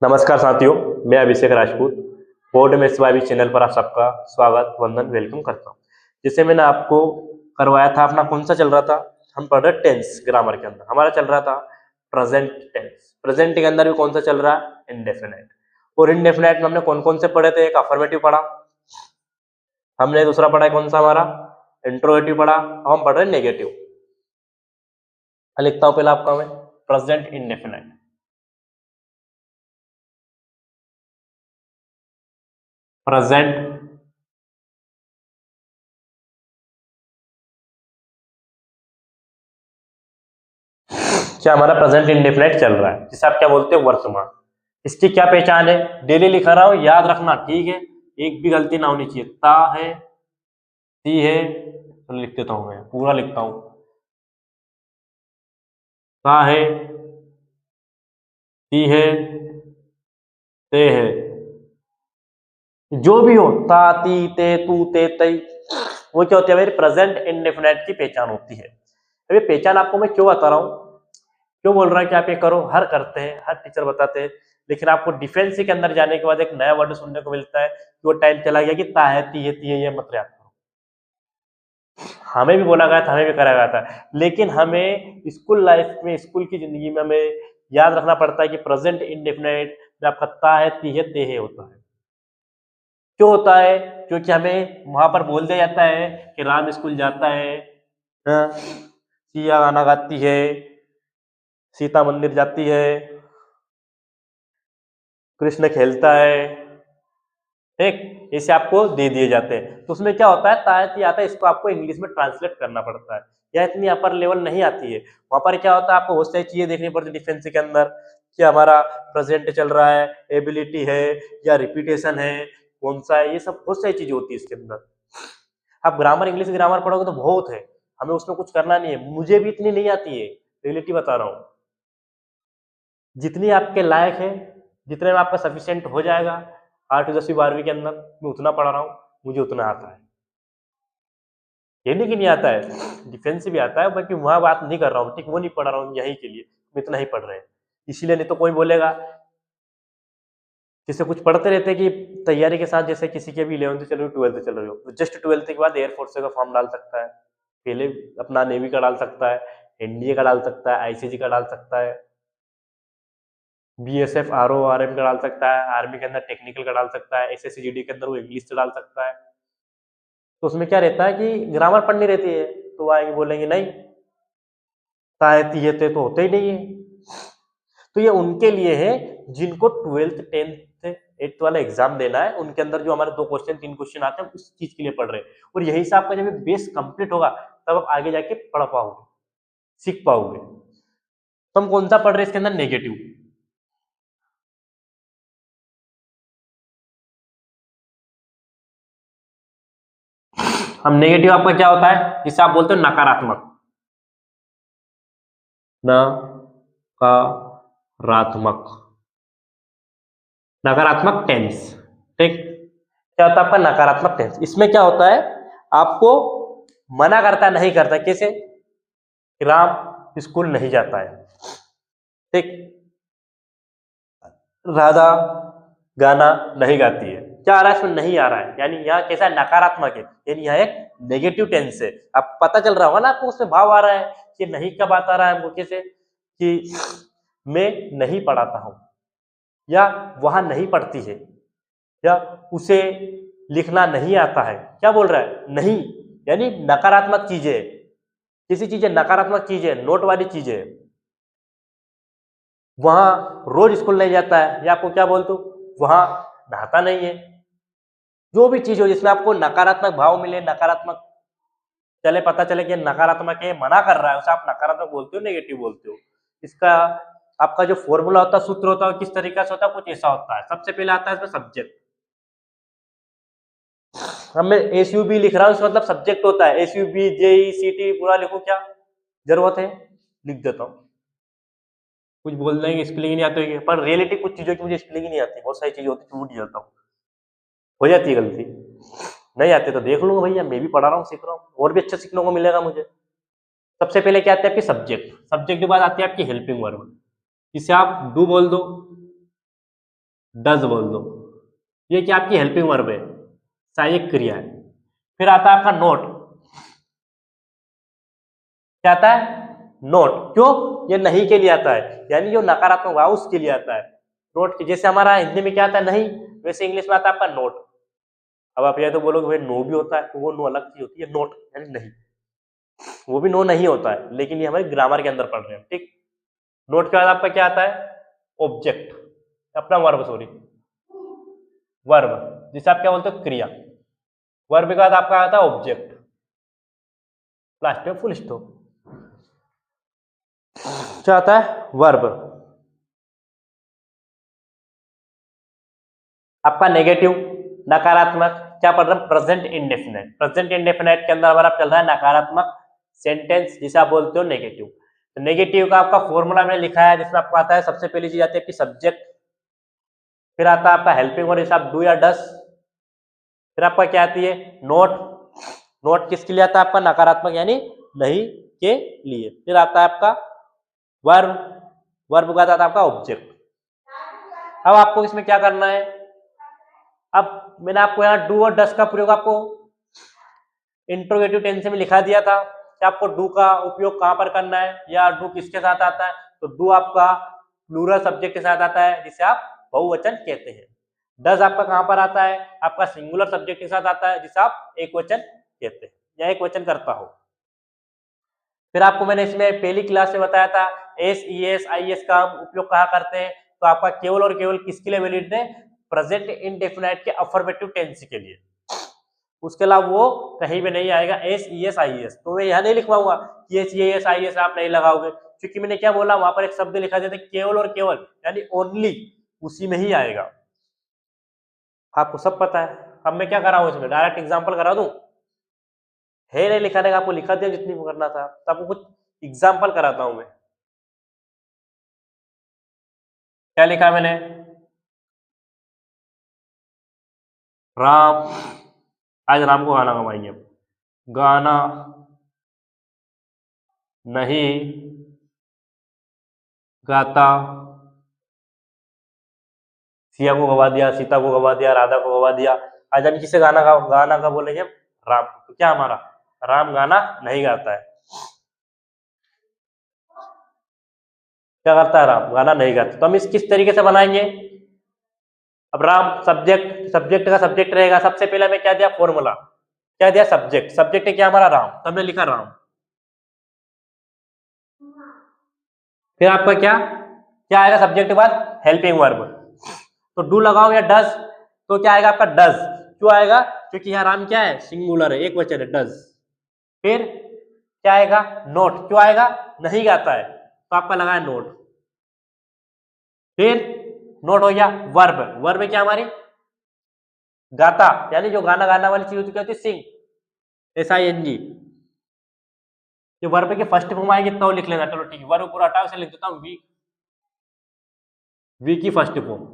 नमस्कार साथियों, मैं अभिषेक राजपूत बोर्ड में स्वाभी चैनल पर आप सबका स्वागत वंदन वेलकम करता हूं। जैसे मैंने आपको करवाया था, अपना कौन सा चल रहा था, हम पढ़ रहे टेंस ग्रामर के अंदर। हमारा चल रहा था प्रेजेंट टेंस। प्रेजेंट के अंदर भी कौन सा चल रहा है, इंडेफिनाइट। और इंडेफिनाइट में हमने कौन कौन से पढ़े थे, एक अफर्मेटिव पढ़ा हमने, दूसरा पढ़ा है कौन सा हमारा इंट्रोगेटिव पढ़ा। अब हम पढ़ रहे हैं नेगेटिव। लिखता हूं पहले आपका मैं प्रेजेंट इंडेफिनाइट। प्रेजेंट क्या हमारा प्रेजेंट इंडेफिनाइट चल रहा है, जिसे आप क्या बोलते हैं, वर्तमान। इसकी क्या पहचान है, डेली लिखा रहा हूं, याद रखना, ठीक है। एक भी गलती ना होनी चाहिए। ता है, ती है, तो लिख देता हूं, मैं पूरा लिखता हूं। ता है, ती है, ते है, जो भी हो, ता ती ते तू ते तई, वो क्या होती है, मेरी प्रेजेंट इंडेफिनाइट की पहचान होती है। अब ये पहचान आपको मैं क्यों बता रहा हूं, क्यों बोल रहा है कि आप ये करो, हर करते हैं, हर टीचर बताते हैं, लेकिन आपको डिफेंस के अंदर जाने के बाद एक नया वर्ड सुनने को मिलता है कि वो टाइम चला गया कि ता है, ती है, ती है, ये मत याद करो। हमें भी बोला गया था, हमें भी करा गया था, लेकिन हमें स्कूल लाइफ में, स्कूल की जिंदगी में हमें याद रखना पड़ता है कि प्रेजेंट इंडेफिनाइट में आपका ता है, ती है, ते है होता है। क्यों होता है, क्योंकि हमें वहां पर बोल दिया जाता है कि राम स्कूल जाता है, हाँ, सिया गाना गाती है, सीता मंदिर जाती है, कृष्ण खेलता है, ठीक, इसे आपको दे दिए जाते हैं। तो उसमें क्या होता है, तायती आता है, इसको आपको इंग्लिश में ट्रांसलेट करना पड़ता है। या इतनी अपर लेवल नहीं आती है। वहां पर क्या होता है, आपको बहुत सारी चीजें देखनी पड़ती है डिफेंस के अंदर, कि हमारा प्रेजेंट चल रहा है, एबिलिटी है, या रिपीटेशन है, कौन सा है, ये सब बहुत सारी चीजें होती है इसके अंदर। आप ग्रामर, इंग्लिश ग्रामर पढ़ोगे तो बहुत है, हमें उसमें कुछ करना नहीं है। मुझे भी इतनी नहीं आती है, रियलिटी बता रहा हूँ। जितनी आपके लायक है, जितने में आपका सफिशिएंट हो जाएगा, 8वीं 10वीं 12वीं के अंदर मैं उतना पढ़ा रहा हूँ, मुझे उतना आता है। ये नहीं कि नहीं आता है, डिफेंस भी आता है, बाकी वहां बात नहीं कर रहा हूँ, ठीक, वो नहीं पढ़ रहा हूँ यही के लिए, इतना ही पढ़ रहे हैं। इसीलिए नहीं तो कोई बोलेगा, जैसे कुछ पढ़ते रहते कि तैयारी के साथ, जैसे किसी के भी 11th चल रही हो, 12th चल रही हो, तो जस्ट 12th के बाद एयरफोर्स का फॉर्म डाल सकता है, पहले अपना नेवी का डाल सकता है, एनडीए का डाल सकता है, आईसीजी का डाल सकता है, बीएसएफ आरओ आरएम का डाल सकता है, आर्मी के अंदर टेक्निकल का डाल सकता है, एसएससीजीडी के अंदर वो इंग्लिश से डाल सकता है। तो उसमें क्या रहता है कि ग्रामर पढ़नी रहती है, तो वो आएंगे बोलेंगे नहीं, तायती तो होते ही नहीं है। तो ये उनके लिए है जिनको 12th 10th 8th वाला एग्जाम देना है, उनके अंदर जो हमारे 2 क्वेश्चन 3 क्वेश्चन आते हैं, उस चीज के लिए पढ़ रहे हैं। और यही से आपका जब बेस कंप्लीट होगा, तब आप आगे जाके पढ़ पाओगे, सीख पाओगे। तो हम कौन सा पढ़ रहे हैं इसके अंदर, नेगेटिव। हम नेगेटिव आपका क्या होता है, जिसे आप बोलते हो नकारात्मक, नकारात्मक, नकारात्मक टेंस, ठीक। क्या होता है आपका नकारात्मक टेंस, इसमें क्या होता है, आपको मना करता है, नहीं करता, कैसे, राम स्कूल नहीं जाता है, ठीक, राधा गाना नहीं गाती है, क्या आ रहा है इसमें, नहीं आ रहा है, यानी यहाँ कैसा है, नकारात्मक है, यानी यहाँ एक नेगेटिव टेंस है। अब पता चल रहा होगा ना आपको, उसमें भाव आ रहा है कि नहीं का बात आ रहा है हमको, कैसे कि मैं नहीं पढ़ाता हूं, या वहां नहीं पढ़ती है, या उसे लिखना नहीं आता है। क्या बोल रहा है, नहीं, यानी नकारात्मक चीजें, किसी चीजें नकारात्मक चीजें, नोट वाली चीजें, वहां रोज स्कूल नहीं जाता है, या आपको क्या बोलते हो, वहां नहाता नहीं है। जो भी चीज हो जिसमें आपको नकारात्मक भाव मिले, नकारात्मक चले, पता चले कि नकारात्मक है, मना कर रहा है, उसे आप नकारात्मक बोलते हो, नेगेटिव बोलते हो। इसका आपका जो फॉर्मूला होता है, सूत्र होता है, किस तरीका से होता है, कुछ ऐसा होता है। सबसे पहले आता है इसमें सब्जेक्ट। अब मैं एसयूबी लिख रहा हूँ, इसका मतलब सब्जेक्ट होता है, एसयूबी जेई सीटी पूरा लिखूं, क्या जरूरत है, लिख देता हूँ। कुछ बोल देंगे स्पेलिंग नहीं आती, पर रियलिटी कुछ चीजों की मुझे स्पेलिंग नहीं आती, बहुत सारी चीजें होती है छूट जाता हूँ, हो जाती है गलती। नहीं आती तो देख लूंगा भैया, मैं भी पढ़ा रहा हूँ, सीख रहा हूँ, और भी अच्छा सीखने को मिलेगा मुझे। सबसे पहले क्या आती है आपकी सब्जेक्ट, सब्जेक्ट के बाद आती है आपकी हेल्पिंग वर्ब, जिसे आप डू बोल दो, डज बोल दो, ये क्या आपकी हेल्पिंग वर्ब है, सहायक क्रिया है। फिर आता है आपका नोट, क्या आता है, नोट, क्यों, ये नहीं के लिए आता है, यानी जो नकारात्मक भाव उसके लिए आता है। नोट की जैसे हमारा हिंदी में क्या आता है नहीं, वैसे इंग्लिश में आता है आपका नोट। अब आप ये तो बोलोगे भाई नो भी होता है, तो वो नो अलग चीज होती है, नोट यानी नहीं, वो भी नो नहीं होता है, लेकिन ये हमारे ग्रामर के अंदर पढ़ रहे हैं, ठीक। नोट के बाद आपका क्या आता है, ऑब्जेक्ट, अपना वर्ब, सॉरी वर्ब, जिसे आप क्या बोलते हो, क्रिया। वर्ब के बाद आपका आता है ऑब्जेक्ट, लास्ट में फुल स्टॉप। क्या आता है, वर्ब। आपका नेगेटिव, नकारात्मक, क्या पढ़ रहे हैं, प्रेजेंट इंडेफिनेट। प्रेजेंट इंडेफिनेट के अंदर हमारा चल रहा है नकारात्मक सेंटेंस, जिसे आप बोलते हो नेगेटिव। तो नेगेटिव का आपका फॉर्मूला मैंने लिखा है, जिसमें आपको आता है सबसे पहली चीज आती है आपकी सब्जेक्ट, फिर आता है आपका हेल्पिंग वर्ब, जैसे आप डू या डस, फिर आपका क्या आती है, नोट। नोट किसके लिए आता है आपका, नकारात्मक यानी नहीं के लिए। फिर आता है आपका वर्ब, वर्ब का आता है आपका ऑब्जेक्ट। अब आपको इसमें क्या करना है, अब मैंने आपको यहाँ डू और डस का प्रयोग आपको इंट्रोगेटिव टेंस में लिखा दिया था कि आपको डू का उपयोग कहां पर करना है, या डू किसके साथ आता है, तो डू आपका प्लूरल सब्जेक्ट के साथ आता है, जिसे आप बहुवचन कहते हैं। डज आपका कहां पर आता है, आपका सिंगुलर सब्जेक्ट के साथ आता है, जिसे आप एक वचन कहते हैं, या एक वचन करता हो। फिर आपको मैंने इसमें पहली क्लास में बताया था S E S I S का उपयोग कहाँ करते हैं, तो आपका केवल और केवल किसके लिए वैलिड है, प्रेजेंट इंडेफिनिट के अफर्मेटिव टेंस के लिए। उसके अलावा वो कहीं भी नहीं आएगा S E S I S, तो मैं यहाँ नहीं लिखवाऊंगा कि S E S I S आप नहीं लगाओगे, क्योंकि मैंने क्या बोला, वहां पर एक शब्द लिखा जाता है केवल और केवल, यानी ओनली, उसी में ही आएगा। आपको सब पता है। अब मैं क्या कर रहा हूँ, इसमें डायरेक्ट एग्जाम्पल करा दूं, है नहीं लिखाने का, आपको लिखा दिया जितनी को करना था, तो आपको कुछ एग्जाम्पल कराता हूं मैं। क्या लिखा है मैंने, राम, आज राम को गाना गवाएंगे हम। गाना नहीं गाता, सिया को गवा दिया, सीता को गवा दिया, राधा को गवा दिया। आज हम किसे गाना का बोलेंगे हम, राम। तो क्या हमारा, राम गाना नहीं गाता है, क्या करता है, राम गाना नहीं गाता। तो हम इस किस तरीके से बनाएंगे, अब राम सब्जेक्ट, सब्जेक्ट का सब्जेक्ट रहेगा, सबसे पहले मैं क्या दिया फॉर्मूला, क्या दिया सब्जेक्ट, सब्जेक्ट है क्या हमारा राम, तो हमने लिखा राम। फिर आपका क्या क्या आएगा सब्जेक्ट के बाद, हेल्पिंग वर्ब, तो डू लगाओ या डज, तो क्या आएगा आपका डज। क्यों आएगा, क्योंकि यहाँ राम क्या है, सिंगुलर है, एक वचन है, डज। फिर क्या आएगा, नोट, क्यों आएगा, नहीं गाता है, तो आपका लगा है नोट। फिर नोट हो गया, वर्ब, वर्ब क्या हमारी, गाता, यानी जो गाना गाना वाली चीज होती है, सिंग, एस आई एन जी। ये वर्ब के फर्स्ट फॉर्म आएगी तो लिख लेना, चलो ठीक है, वर्ब पूरा हटाओ, से लिख देता हूँ वी, वी की फर्स्ट फॉर्म,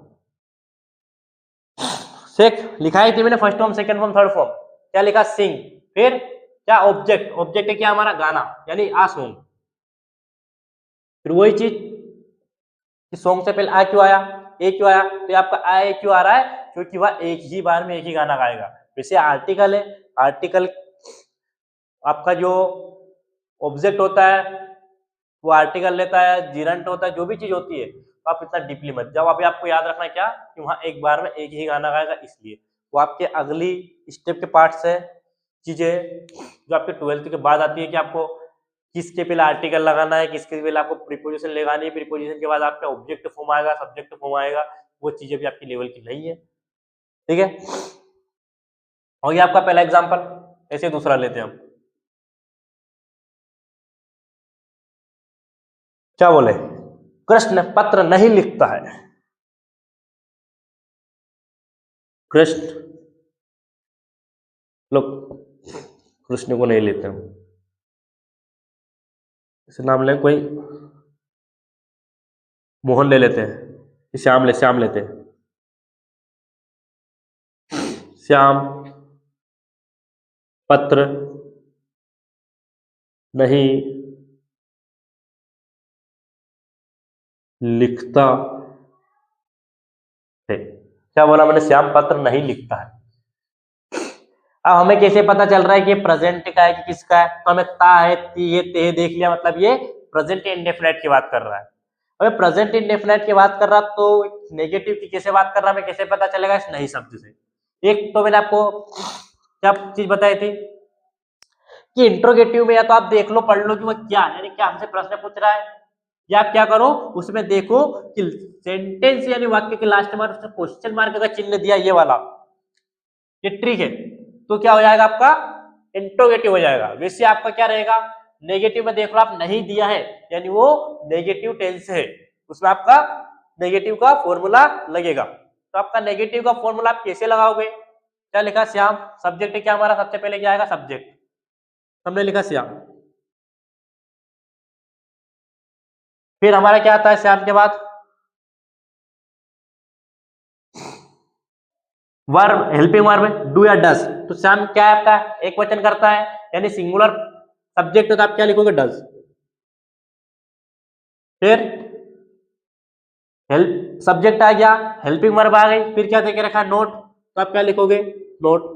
सेक लिखा थी मैंने, first form, second form, third form, क्या लिखा, सिंग। फिर क्या, ऑब्जेक्ट, ऑब्जेक्ट है क्या हमारा, गाना, यानी आ सॉन्ग। फिर वही चीज कि सॉन्ग से पहले आ क्यों आया, ए क्यों आया, तो आपका आ ए क्यों आ रहा है, क्योंकि वह एक ही बार में एक ही गाना गाएगा। वैसे आर्टिकल है, आर्टिकल आपका जो ऑब्जेक्ट होता है वो आर्टिकल लेता है, जीरंट होता है, जो भी चीज होती है, तो आप इतना डीपली मत जाओ। अभी आपको याद रखना क्या, कि वहां एक बार में एक ही गाना गाएगा, इसलिए वो आपके अगली स्टेप के पार्ट्स है, चीजें जो आपके 12th के बाद आती है, कि आपको किसके पहले आर्टिकल लगाना है, किसके पहले आपको प्रीपोजिशन लगानी है, प्रीपोजिशन के बाद आपका ऑब्जेक्ट फॉर्म आएगा, सब्जेक्ट फॉर्म आएगा, वो चीजें भी आपकी लेवल की नहीं है, ठीक है। हो गया आपका पहला एग्जाम्पल। ऐसे दूसरा लेते हैं हम, क्या बोले, कृष्ण पत्र नहीं लिखता है, कृष्ण, लोग कृष्ण को नहीं लेते हम, इसे नाम ले कोई, मोहन ले लेते हैं, श्याम लेते हैं, श्याम पत्र नहीं लिखता ठीक, क्या बोला मैंने, श्याम पत्र नहीं लिखता है। अब हमें कैसे पता चल रहा है कि ये प्रेजेंट का है कि किसका है, तो हमें ता है, ती है, ते है देख लिया, मतलब ये प्रेजेंट इंडेफिनिट की बात कर रहा है। अगर प्रेजेंट इंडेफिनिट की बात कर रहा तो नेगेटिव की कैसे बात कर रहा है, हमें कैसे पता चलेगा, इस नहीं शब्द से। एक तो मैंने आपको क्या चीज बताई थी कि इंट्रोगेटिव में या तो आप देख लो, पढ़ लो कि वो क्या है, यानी क्या हमसे प्रश्न पूछ रहा है, या आप क्या करो उसमें देखो कि सेंटेंस यानी वाक्य के लास्ट में उसने क्वेश्चन मार्क का चिन्ह दिया, ये वाला, ये ट्रिक है, तो क्या हो जाएगा आपका इंट्रोगेटिव हो जाएगा। वैसे आपका क्या रहेगा, नेगेटिव में देख लो आप नहीं दिया है, यानी वो नेगेटिव टेंस है, उसमें आपका नेगेटिव का फॉर्मूला लगेगा। तो आपका नेगेटिव का फॉर्मूला आप कैसे लगाओगे, क्या लिखा श्याम, सब्जेक्ट क्या हमारा, सबसे पहले क्या आएगा सब्जेक्ट, हमने लिखा श्याम, फिर हमारा क्या आता है श्याम के बाद वर्ब, हेल्पिंग वर्ब, डू या डज, तो श्याम क्या है आपका एक वचन करता है, यानी सिंगुलर सब्जेक्ट, तो आप क्या लिखोगे डज। फिर हेल्प सब्जेक्ट आ गया, हेल्पिंग वर्ब आ गई, फिर क्या देके रखा नोट, तो आप क्या लिखोगे नोट।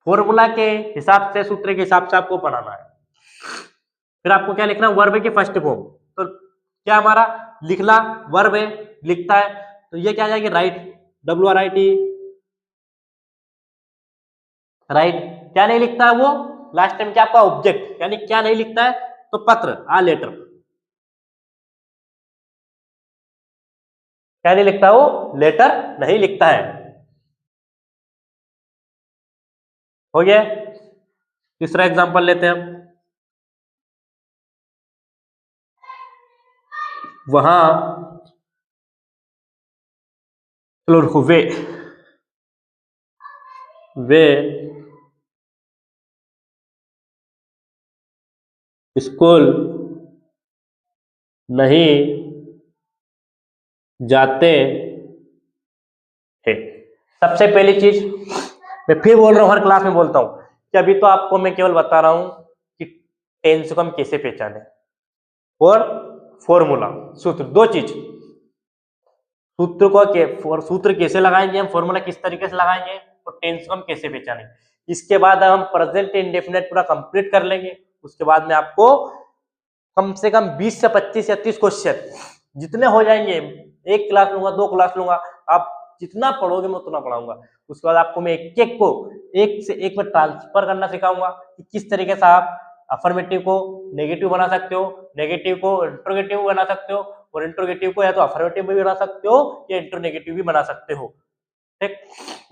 फॉर्मूला के हिसाब से, सूत्र के हिसाब से आपको बनाना है। फिर आपको क्या लिखना, वर्ब की फर्स्ट फॉर्म, तो क्या हमारा लिखना वर्ब है, लिखता है, तो ये क्या आ जाएगी राइट, WRIT, राइट। क्या नहीं लिखता है वो, लास्ट टाइम क्या आपका ऑब्जेक्ट, यानी क्या नहीं लिखता है, तो पत्र, लेटर, क्या नहीं लिखता वो, लेटर नहीं लिखता है। हो गया। तीसरा एग्जांपल लेते हैं हम, वहां चलो रुको, वे स्कूल नहीं जाते थे। सबसे पहली चीज, मैं फिर बोल रहा हूं, हर क्लास में बोलता हूं कि अभी तो आपको मैं केवल बता रहा हूं कि टेंस को हम कैसे पहचाने, और फॉर्मूला, सूत्र, दो चीज, सूत्र को सूत्र कैसे लगाएंगे हम, फॉर्मूला किस तरीके से लगाएंगे, और टेंस को हम कैसे पहचानेंगे। इसके बाद हम प्रेजेंट इंडेफिनिट पूरा कंप्लीट कर लेंगे। उसके बाद में आपको कम से कम 20 से 25 या 30 क्वेश्चन जितने हो जाएंगे, एक क्लास लूंगा, 2 क्लास लूंगा, आप जितना पढ़ोगे मैं उतना पढ़ाऊंगा। उसके बाद आपको मैं एक एक को एक से एक में ट्रांसफर करना सिखाऊंगा कि किस तरीके से आप अफर्मेटिव को नेगेटिव बना सकते हो, नेगेटिव को इंट्रोगेटिव बना सकते हो, और इंट्रोगेटिव को या तो अफर्मेटिव भी बना सकते हो या इंट्रोनेगेटिव भी बना सकते हो। ठीक,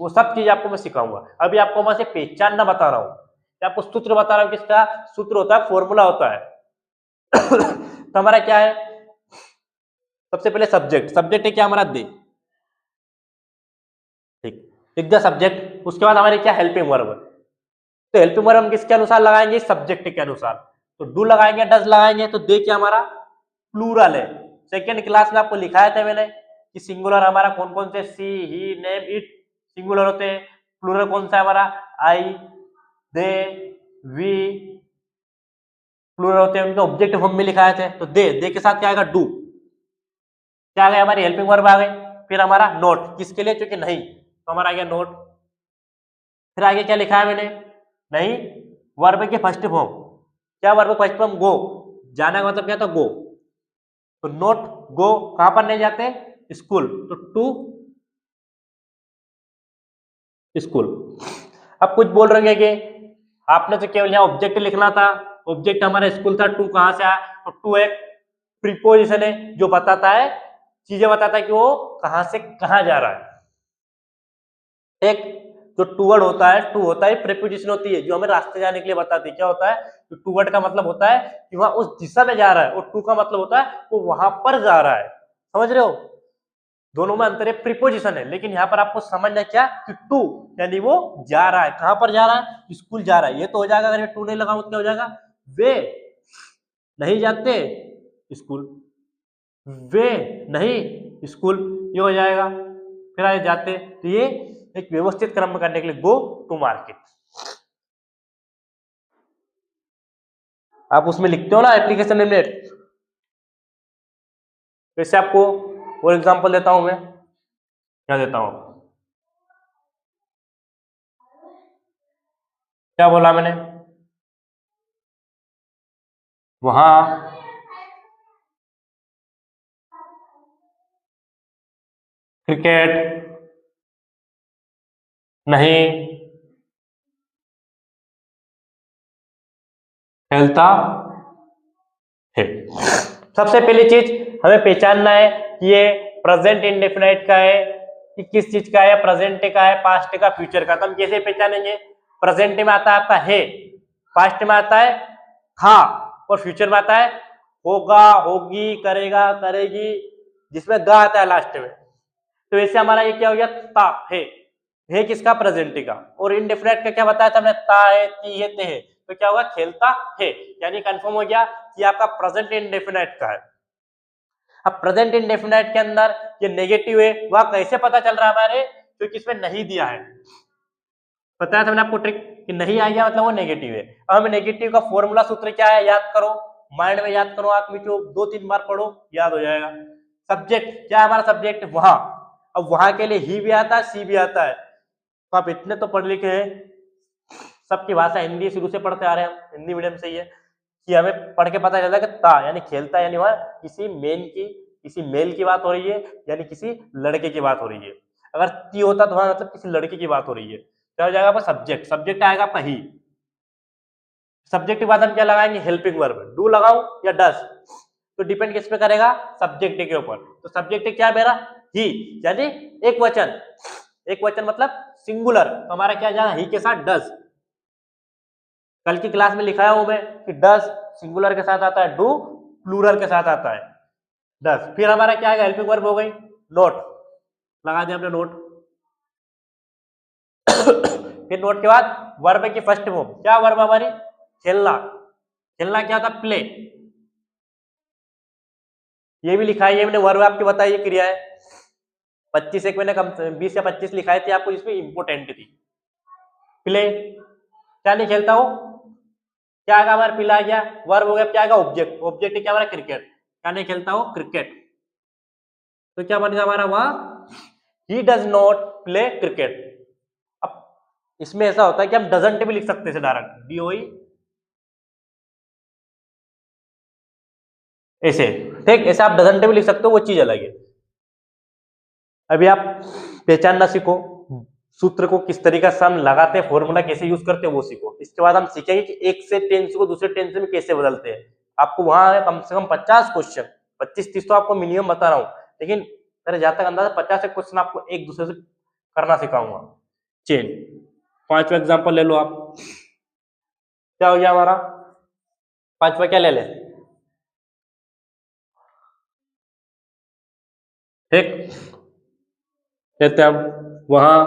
वो सब चीज आपको मैं सिखाऊंगा। अभी आपको मैं से पहचानना बता रहा हूँ, आपको सूत्र बता रहा हूँ, किसका सूत्र होता है, फॉर्मूला होता है। तो हमारा क्या है, सबसे पहले सब्जेक्ट, सब्जेक्ट है क्या हमारा दे, ठीक, लिख दिया सब्जेक्ट। उसके बाद हमारे क्या हेल्पिंग वर्ब, तो हेल्पिंग वर्ब हम किसके अनुसार लगाएंगे, सब्जेक्ट के अनुसार, तो डू लगाएंगे, डज लगाएंगे, तो दे क्या हमारा प्लूरल है। सेकेंड क्लास में आपको लिखाया था मैंने कि सिंगुलर हमारा कौन कौन से, सी, ही, नेम, इट सिंगुलर होते हैं, प्लूरल कौन सा है हमारा, आई, दे, वी प्लूरल होते हैं, उनके ऑब्जेक्ट फॉर्म में लिखाए थे। तो दे के साथ क्या आएगा, डू, क्या आ गया हमारी हेल्पिंग वर्ब आ गई। फिर हमारा नोट किसके लिए, क्योंकि नहीं, तो हमारा आ गया नोट। फिर आगे क्या लिखा है मैंने, नहीं वर्ब के फर्स्ट फॉर्म, क्या वर्ब फर्स्ट फॉर्म, गो, जाना का मतलब क्या था, गो, तो नोट गो कहां पर नहीं जाते, स्कूल, तो टू स्कूल। अब कुछ बोल रहे हैं कि आपने तो केवल यहाँ ऑब्जेक्ट लिखना था, ऑब्जेक्ट हमारा स्कूल था, टू कहां से आया, तो टू एक प्रीपोजिशन है जो बताता है, चीजें बताता है कि वो कहां से कहां जा रहा है। एक जो टूवर्ड होता है, टू होता है प्रीपोजिशन होती है जो हमें रास्ते जाने के लिए बताती है। क्या होता है, तो टूवर्ड का मतलब होता है कि वहां उस दिशा में जा रहा है, और टू का मतलब होता है वो वहां पर जा रहा है। समझ रहे हो, दोनों में अंतर है, प्रीपोजिशन है, लेकिन यहाँ पर आपको समझना क्या कि टू यानी वो जा रहा है, कहां पर जा रहा है, स्कूल जा रहा है, ये तो हो जाएगा। अगर टू नहीं लगाऊं तो क्या हो जाएगा, वे नहीं जाते स्कूल, वे नहीं स्कूल, ये हो जाएगा। फिर आगे जाते, तो ये एक व्यवस्थित क्रम में करने के लिए गो टू मार्केट, आप उसमें लिखते हो ना एप्लीकेशन में। वैसे आपको और एग्जांपल देता हूं मैं, क्या देता हूं, क्या बोला मैंने, वहां क्रिकेट नहीं खेलता है। सबसे पहली चीज हमें पहचानना है कि ये प्रेजेंट इंडेफिनाइट का है कि किस चीज का है, प्रेजेंट का है, पास्ट का, फ्यूचर का। तो हम कैसे पहचानेंगे, प्रेजेंट में आता है आपका है, पास्ट में आता है था, और फ्यूचर में आता है होगा, होगी, करेगा, करेगी, जिसमें गा आता है लास्ट में। तो वैसे हमारा ये क्या हो गया, ता है किसका, प्रेजेंट का। और इंडेफिनाइट का क्या बताया था हमने, ता है, ती है, ते है। तो क्या होगा, खेलता है, यानी कंफर्म हो गया कि आपका प्रेजेंट इंडेफिनाइट का है। अब प्रेजेंट इंडेफिनाइट के अंदर ये नेगेटिव है, वह कैसे पता चल रहा है हमारे, क्योंकि इसमें नहीं दिया है। बताया था मैंने आपको ट्रिक कि नहीं आ गया मतलब वो नेगेटिव है। अब हमें नेगेटिव का फॉर्मूला सूत्र क्या है, याद करो, माइंड में याद करो, आप नीचे 2-3 बार पढ़ो, याद हो जाएगा। सब्जेक्ट क्या है हमारा, सब्जेक्ट वहां। अब वहां के लिए ही भी आता है, सी भी आता है। तो आप इतने तो पढ़ लिखे हैं, सबकी भाषा हिंदी शुरू से पढ़ते आ रहे हैं, हम हिंदी मीडियम से ही है, कि हमें पढ़ के पता चलता है कि ता यानी खेलता, यानी वहां किसी मेल की बात हो रही है, यानी किसी लड़के की बात हो रही है। अगर ती होता तो वहां मतलब किसी लड़के की बात हो रही है। क्या हो जाएगा आपका सब्जेक्ट, सब्जेक्ट आएगा आपका ही। सब्जेक्ट के बाद हम क्या लगाएंगे, हेल्पिंग वर्ब, डू लगाऊं या डस, तो डिपेंड किस पे करेगा, सब्जेक्ट के ऊपर। तो सब्जेक्ट क्या है मेरा, ही, यानी एक वचन। एक वचन मतलब सिंगुलर, तो हमारा क्या जाएगा, ही के साथ डस। कल की क्लास में लिखाया हूं मैं कि डस सिंगुलर के साथ आता है, डू प्लूरल के साथ आता है, डस। फिर हमारा क्या आएगा, हेल्पिंग वर्ब हो गई, नोट, लगा दिया हमने नोट। फिर नोट के बाद वर्ब की फर्स्ट फॉर्म, क्या वर्ब हमारी, खेलना। खेलना क्या था, प्ले। ये भी लिखा है, ये मैंने वर्ब आपकी बताई, ये क्रिया है। 25 एक मैंने कम 20 या 25 लिखाई थी आपको, जिसमें इंपोर्टेंट थी। प्ले क्या नहीं खेलता वो, क्या आएगा हमारा, पिला गया, वर्ब हो गया, क्या आएगा, ऑब्जेक्ट। ऑब्जेक्ट क्या हमारा, क्रिकेट, क्या नहीं खेलता वो, क्रिकेट। तो क्या बनेगा हमारा वहां, he does not play cricket. अब इसमें ऐसा होता है कि हम डजंट भी लिख सकते हैं डायरेक्ट, डीओई ऐसे, ठीक, ऐसे आप डजंट भी लिख सकते हो, वो चीज अलग है। अभी आप पहचानना सीखो, सूत्र को किस तरीके से हम लगाते हैं, फॉर्मूला कैसे यूज करते हैं वो सीखो। इसके बाद हम सीखेंगे कि एक से टेंस को दूसरे टेंस में कैसे बदलते हैं। आपको वहां है कम से कम 50 क्वेश्चन, 25-30 तो आपको मिनिमम बता रहा हूँ, लेकिन मेरे जहां तक अंदाजा 50 क्वेश्चन आपको एक दूसरे से करना सिखाऊंगा। चेन, 5वां एग्जाम्पल ले लो आप, क्या हो गया हमारा, 5वां क्या ले ले, ठीक, कहते हैं हम वहां,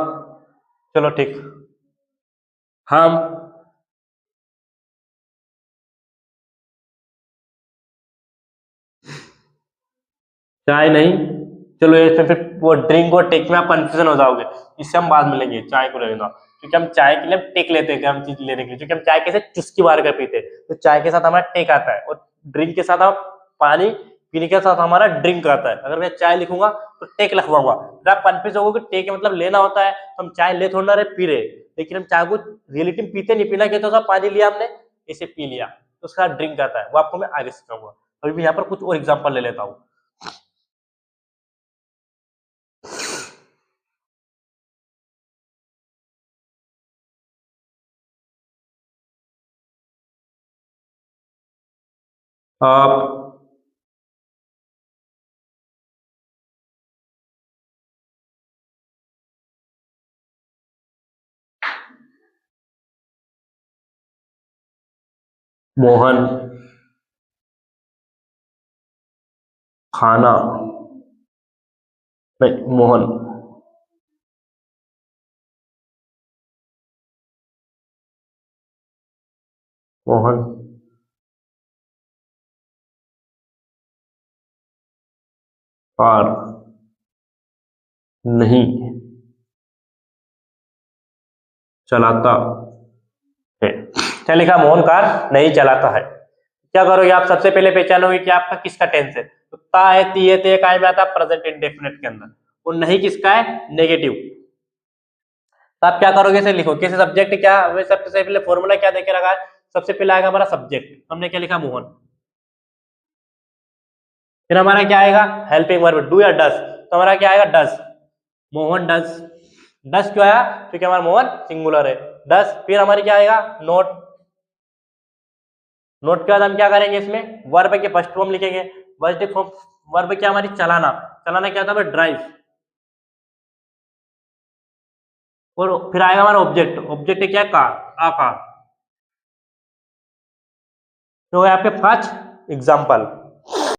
चलो ठीक, हम चाय नहीं, चलो ये फिर वो ड्रिंक और टेक में आप कंफ्यूजन हो जाओगे, इससे हम बाद में लेंगे, चाय को लेना, क्योंकि हम चाय के लिए टेक लेते हैं, हम चीज लेने के लिए, क्योंकि हम चाय कैसे चुस्की मार कर पीते हैं, तो चाय के साथ हमारा टेक आता है, और ड्रिंक के साथ हम पानी पीने के साथ हमारा ड्रिंक आता है। अगर मैं चाय लिखूंगा तो टेक लिखवाऊंगा, फिर आप कंफ्यूज होगे कि टेक मतलब लेना होता है, तो हम चाय ले थोड़ा रहे, पी रहे, लेकिन हम चाय को रियलिटी में पीते नहीं, पीना कहते हो, पानी लिया हमने, इसे पी लिया, तो उसका ड्रिंक आता है, वो आपको मैं आगे सिखाऊंगा। अभी मैं यहाँ पर कुछ और एग्जाम्पल ले लेता हूँ। आप मोहन खाना, नहीं मोहन मोहन कार नहीं चलाता है। क्या लिखा, मोहन कार नहीं चलाता है। क्या करोगे आप, सबसे पहले पहचानोगे कि आपका किसका टेंस है, तो ता है, ती है, ते काय में आता है प्रेजेंट इंडेफिनिट के अंदर, और नहीं किसका है, नेगेटिव। तो आप क्या करोगे, इसे लिखो कैसे सब्जेक्ट क्या, सबसे पहले फॉर्मूला क्या देके रखा है, सबसे पहले आएगा हमारा सब्जेक्ट, हमने क्या लिखा, मोहन। फिर हमारा क्या आएगा, हेल्पिंग वर्ब डू या डस, तो हमारा क्या आएगा, डस, मोहन डस। डस क्यों आया, क्योंकि हमारा मोहन सिंगुलर है, डस। फिर हमारी क्या आएगा, नोट। नोट के बाद हम क्या करेंगे, इसमें वर्ब के फर्स्ट फॉर्म लिखेंगे। फर्स्ट फॉर्म वर्ब क्या हमारी, चलाना। चलाना क्या था, ड्राइव। और फिर आएगा हमारा ऑब्जेक्ट, ऑब्जेक्ट क्या, कार, आकार। तो यहाँ पे 5 एग्जाम्पल।